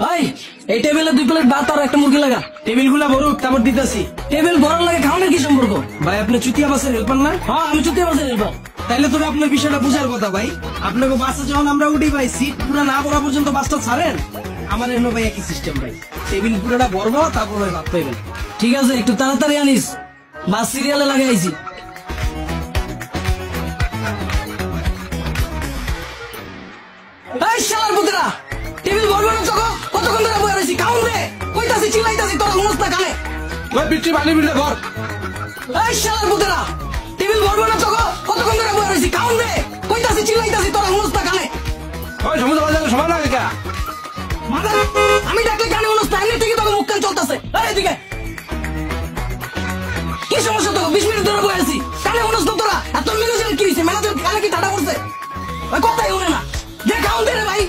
ভাই এই টেবিলে 2 প্লেট ভাত আর একটা মুরগি লাগা। টেবিল গুলা ভরুক তারপর দিতেছি। টেবিল ভরার লাগে খাওয়ানোর কি সম্পর্ক? ভাই আপনি চুতিয়া বাসের হেল্পার না? হ্যাঁ আমি চুতি বাসের হেল্পার। তাইলে তো আপনার বিষয়টা বুঝার কথা ভাই। আপনাকে বাসে যখন আমরা উঠি ভাই সিট পুরো না ভরা পর্যন্ত বাসটা ছাড়েন। আমার এনে ভাই একই সিস্টেম ভাই, টেবিল পুরোটা ভরবো তারপর ভাই ভাত পাইবেন। ঠিক আছে একটু তাড়াতাড়ি আনিস, বাস সিরিয়ালে লাগাইছি। এই শালার পুতরা, টেবিল ভরবে না চকো, কতক্ষণ ধরে বসে রইছি, খাউন দে, কইতাছি চিল্লাইতাছি তোর হুঁশ না কানে। ওই পিচ্ছি পানি বিলটা ভর। এই শালার পুতরা, টেবিল ভরবে না চকো, কতক্ষণ ধরে বসে রইছি, খাউন দে, কইতাছি চিল্লাইতাছি তোর হুঁশ না কানে। ওই সমুদ্র বাজারে সমান লাগে কে? মাদার, আমি ডাকলে কানে হুঁশ না, এমনি থেকে তোকে মুখ কান চলতেছে। এই এদিকে কি সমস্যা তোকে? 20 মিনিট ধরে বসে আছি, কানে হুঁশ না তোরা? আর তোর ম্যানেজার কি হয়েছে? ম্যানেজার কানে কি ঠাডা করছে? ওই কথাই শুনে না, যে খাউন দে রে ভাই।